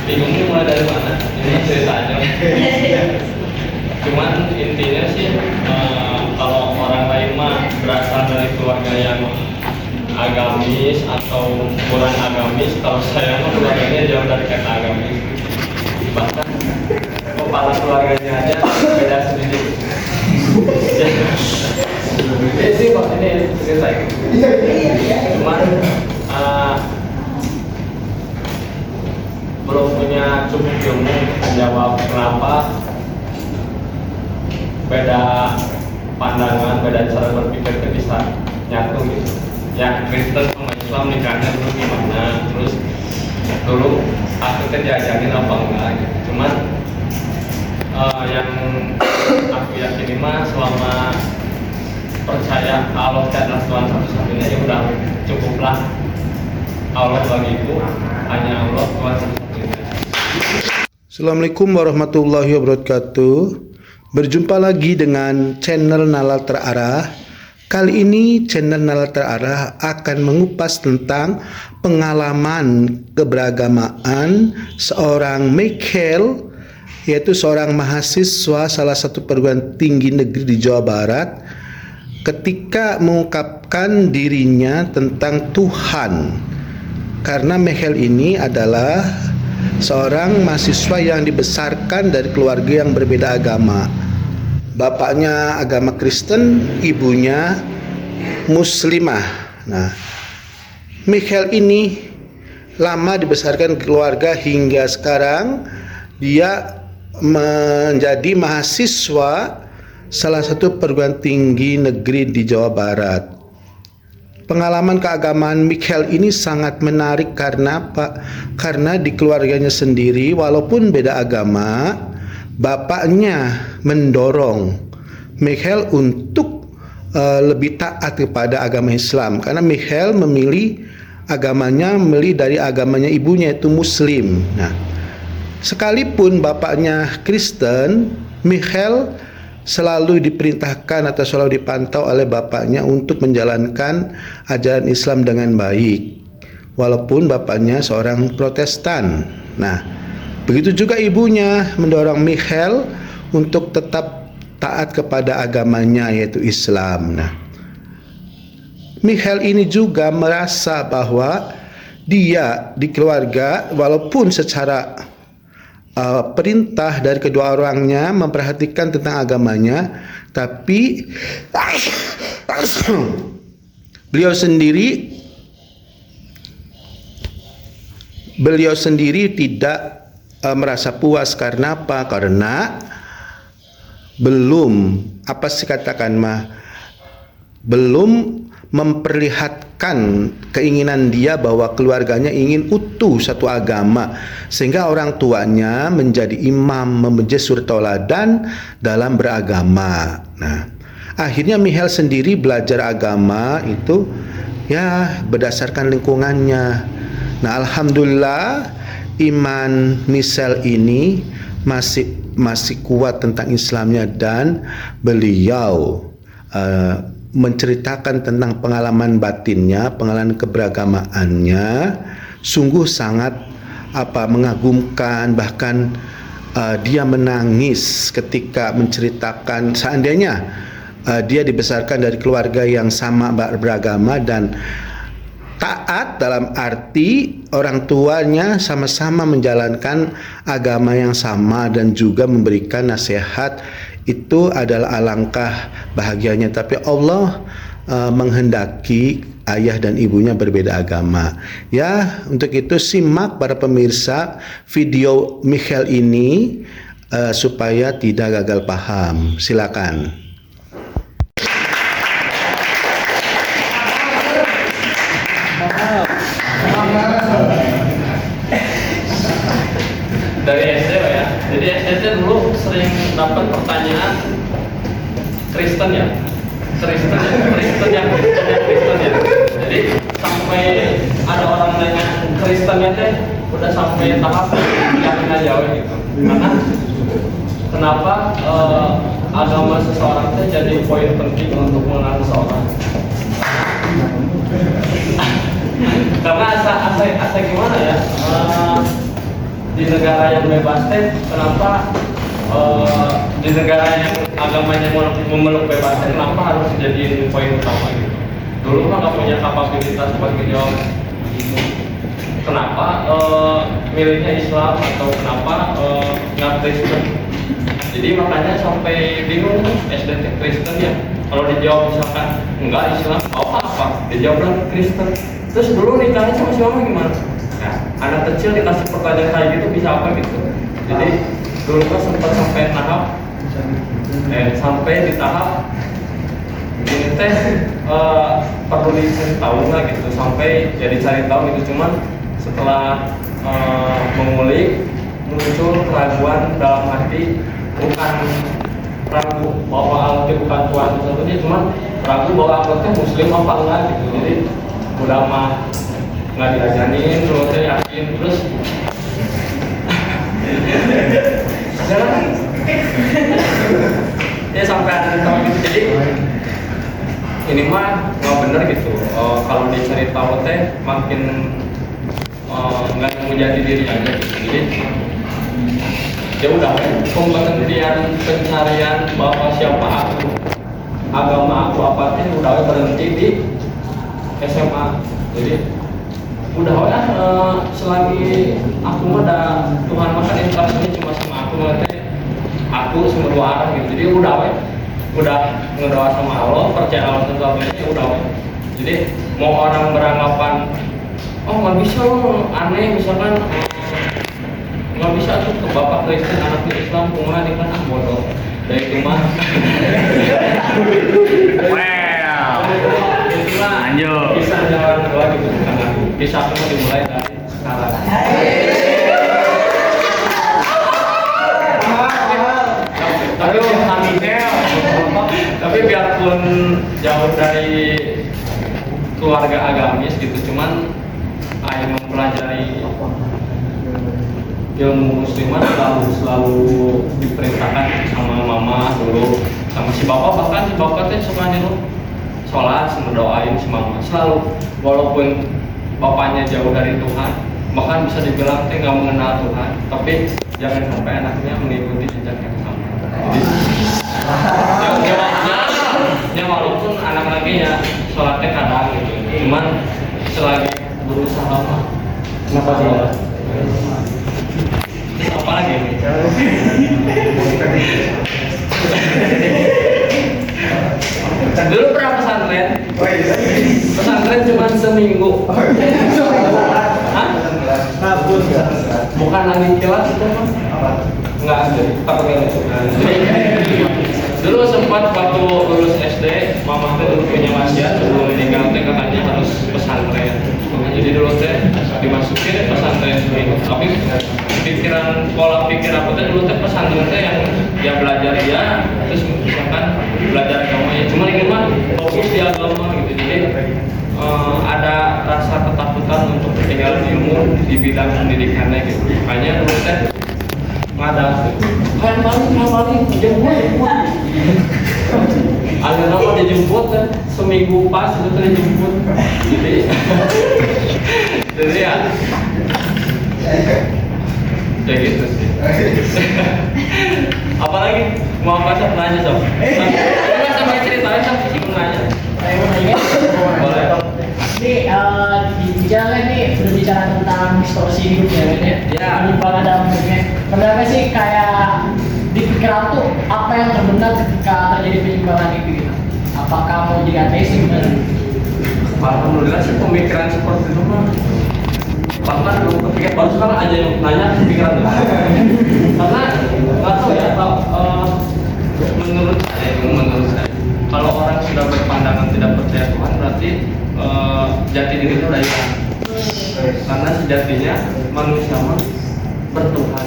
bingungnya mulai dari mana? Ini ceritanya. Cuman intinya sih kalau orang lain mah berasal dari keluarga yang agamis atau kurang agamis, kalau saya mah keluarganya jauh dari kata agamis. Bahkan kepala keluarganya aja beda sedikit. Sih kok ini selesai. Cuman belum punya cukup ilmu menjawab kenapa beda pandangan, beda cara berpikir itu bisa nyatu gitu. Ya Kristen sama Islam nikahnya dulu gimana, terus dulu aku diajarin apa enggak gitu. Cuman yang aku yakini mah selama percaya Allah adalah Tuhan satu-satunya ya udah cukuplah. Allah bagiku hanya Allah Tuhan satu-satunya. Assalamualaikum warahmatullahi wabarakatuh. Berjumpa lagi dengan channel Nalar Terarah. Kali ini channel Nalar Terarah akan mengupas tentang pengalaman keberagamaan seorang Michael, yaitu seorang mahasiswa salah satu perguruan tinggi negeri di Jawa Barat, ketika mengungkapkan dirinya tentang Tuhan. Karena Michael ini adalah seorang mahasiswa yang dibesarkan dari keluarga yang berbeda agama. Bapaknya agama Kristen, ibunya Muslimah. Nah, Michael ini lama dibesarkan keluarga hingga sekarang dia menjadi mahasiswa salah satu perguruan tinggi negeri di Jawa Barat. Pengalaman keagamaan Michael ini sangat menarik karena apa? Karena di keluarganya sendiri walaupun beda agama, bapaknya mendorong Michael untuk lebih taat kepada agama Islam, karena Michael memilih dari agamanya ibunya, yaitu Muslim. Nah, sekalipun bapaknya Kristen, Michael selalu diperintahkan atau selalu dipantau oleh bapaknya untuk menjalankan ajaran Islam dengan baik, walaupun bapaknya seorang Protestan. Nah, begitu juga ibunya mendorong Michael untuk tetap taat kepada agamanya, yaitu Islam. Nah, Michael ini juga merasa bahwa dia di keluarga, walaupun secara perintah dari kedua orangnya memperhatikan tentang agamanya, tapi beliau sendiri tidak merasa puas. Karena apa? Karena belum memperlihatkan keinginan dia bahwa keluarganya ingin utuh satu agama, sehingga orang tuanya menjadi imam, menjadi suri tauladan dalam beragama. Nah, akhirnya Michael sendiri belajar agama itu ya berdasarkan lingkungannya. Nah, alhamdulillah iman Michael ini masih kuat tentang Islamnya, dan beliau menceritakan tentang pengalaman batinnya, pengalaman keberagamaannya, sungguh sangat mengagumkan. Bahkan dia menangis ketika menceritakan seandainya dia dibesarkan dari keluarga yang sama beragama dan taat, dalam arti orang tuanya sama-sama menjalankan agama yang sama dan juga memberikan nasihat, itu adalah alangkah bahagianya. Tapi Allah menghendaki ayah dan ibunya berbeda agama. Ya, untuk itu simak para pemirsa video Michael ini supaya tidak gagal paham. Silakan. Dari SD ya. Jadi SD dulu sering dapat pertanyaan Kristen ya. Jadi sampai ada orang nanya Kristennya teh udah sampai tahap yakin aja gitu. Karena kenapa agama seseorang teh jadi poin penting untuk mengenal seseorang. Karena asa gimana ya? di negara yang bebas teh kenapa di negara yang agamanya memeluk bebas teh kenapa harus jadi poin utama gitu. Dulu mah nggak punya kapabilitas buat ngejawab kenapa milihnya Islam atau kenapa nggak Kristen. Jadi makanya sampai bingung SD Kristen ya. Kalau dijawab misalkan enggak Islam, apa? Dijawab Kristen. Terus dulu nikahnya sama si mama gimana? Nah, anak kecil dikasih pertanyaan kayak gitu bisa apa gitu. Jadi dulu tuh sempat sampai di tahap ini teh perlu dicari tahu nggak gitu, sampai jadi cari tahu gitu. Cuman setelah mengulik muncul keraguan dalam hati, bukan ragu bahwa Allah itu bukan Tuhan satu-satunya, cuman ragu bahwa Allah itu Muslim apa enggak gitu. Jadi udah mah nggak diajarin, terus saya yakin terus jangan ya sampai ada tahu gitu. Jadi ini mah nggak bener gitu. Kalau dicari tahu teh makin nggak menjadi diri aja gitu. Jadi ya udah pembuktian pencarian bahwa siapa aku, agama aku apa teh udah berhenti di SMA. Jadi udah selagi aku mah ada Tuhan makan interaksinya cuma sama aku teh, aku sama dua arah gitu. Jadi udah ngedoa sama Allah, percaya Allah tentang ya udah. Jadi mau orang beranggapan oh nggak bisa lo aneh misalkan nggak bisa tuh ke bapak Kristen anaknya Islam kumaha nih kan bodoh dari itu mah itulah lanjut kisah jalan kedua gitu bukan aku, kisah aku dimulai dari sekarang. Tapi biarpun jauh dari keluarga agamis gitu, cuman Aing mempelajari ilmu muslimat selalu diperintahkan sama mama dulu, sama si bapak, bahkan si bapak teh suka nyuruh sholat sama doain si mama selalu, walaupun bapaknya jauh dari Tuhan, bahkan bisa dibilang teh nggak mengenal Tuhan, tapi jangan sampai anaknya mengikuti jejak yang sama. Ya walaupun anak lagi ya sholatnya kadang gitu, cuman selagi berusaha mah kenapa tidak? Apa lagi ini? Dulu pernah pesantren. Pesantren cuma seminggu. Hah? Bukan lagi kelas itu mas? Enggak ada. Dulu sempat waktu lulus SD, mama tuh dulu punya wasiat sebelum meninggal teh katanya harus pesantren. Jadi dulu teh dimasukin pesantren seminggu. Tapi pola pikir aku teh dulu teh pesantren teh yang dia belajar ya, terus misalkan belajar agama ya. Cuma ini mah fokus di agama gitu. Jadi ada rasa ketakutan untuk ketinggalan ilmu di bidang pendidikannya gitu. Makanya dulu teh ada kayak maling jemput ada nama dijemput kan seminggu pas itu dijemput jadi ya kayak gitu sih. Apalagi mau apa sih nanya sob? Sampai ceritain sob, mau nanya. Boleh. Ini bicara nih berbicara tentang distorsi hidup ya kan ya. Ya. Penyimpangan dalam hidupnya. Sebenarnya sih kayak di pikiran tuh apa yang terbenar ketika terjadi penyimpangan itu gitu. Apakah mau jadi ateis gimana? Alhamdulillah sih pemikiran seperti itu mah. Bahkan belum kepikir, baru sekarang aja yang nanya pikiran itu. Karena nggak tahu ya, menurut saya kalau orang sudah berpandangan tidak percaya Tuhan berarti jati diri itu udah hilang. Karena sejatinya manusia mah bertuhan,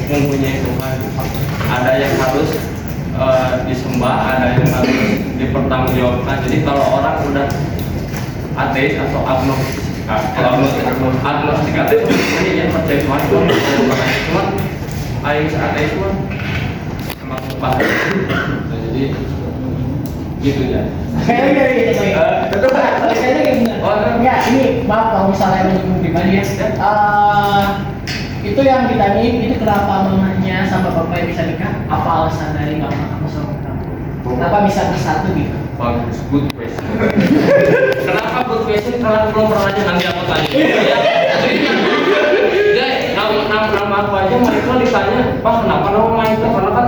mempunyai Tuhan. Ada yang harus disembah, ada yang harus dipertanggungjawabkan. Jadi kalau orang udah ateis atau agnostik, ateis ini yang percaya Tuhan itu cuma ateis mah emang paham. Jadi gitu ya. Kayaknya gitu. Kayaknya gimana? Enggak, ini maaf kalau misalnya menyinggung pribadi ya. Itu yang ditanyain itu kenapa mamanya sama bapaknya bisa nikah? Apa alasan dari mama kamu sama kamu? Kenapa bisa bersatu gitu? Bagus, good question. Kenapa good question? Karena belum pernah aja nanti aku tanya. Ya, nama aku aja Michael ditanya, Pak kenapa nama Michael? Karena kan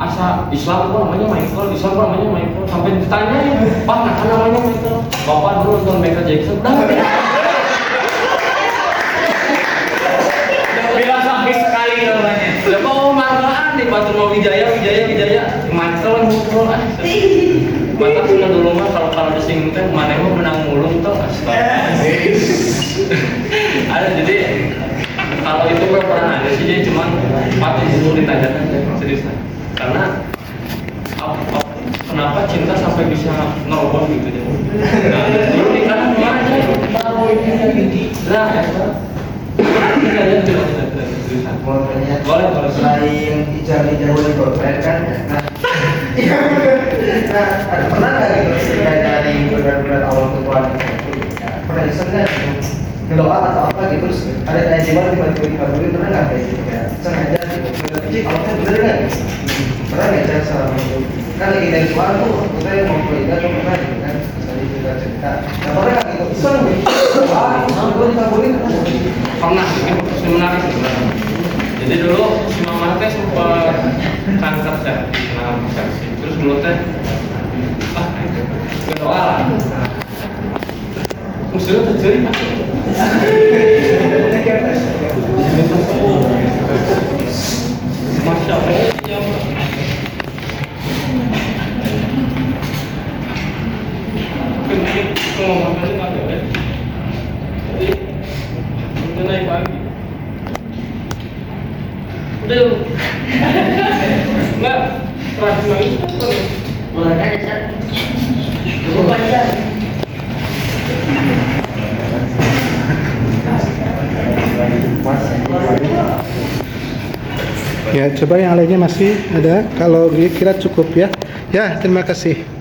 asa Islam kok namanya Michael, Islam kok namanya Michael. Sampai ditanya, Pak kenapa namanya Michael? Bapak dulu nonton Michael Jackson. Bilang sampai sekali namanya. Udah mau margaan nih, Pak mau Wijaya, Michael muncul. Mantap sudah dulu mah kalau disinggung teh mana mau menang mulung tuh astaga. Ada jadi kalau itu gue pernah ada sih jadi cuman patut dulu ditanyakan serius karena kenapa cinta sampai bisa ngerubah gitu ya. Nah dulu nikah kemana baru ini tinggi lah boleh selain ijazah boleh golput kan nah pernah nggak gitu ketika dari bulan-bulan awal ketuaan pernah iseng nggak ngedoa atau apa gitu terus ada tiba-tiba pernah nggak kayak gitu kayak sengaja gitu tapi kalau kan bener nggak pernah nggak cara salah kan lagi dari suara tuh kita yang mau kuliah tuh pernah gitu kan tadi juga cerita nah pernah nggak gitu iseng wah boleh dikabulin pernah sebenarnya jadi dulu si mama teh sempat kanker cervix terus dulu teh berdoa lah musuhnya terjadi masya Allah ya ngomong tadi nggak ada jadi udah naik pagi udah nggak terakhir lagi Boleh aja, Chan. Cukup aja. Ya, coba yang lainnya masih ada. Kalau kira cukup ya. Ya, terima kasih.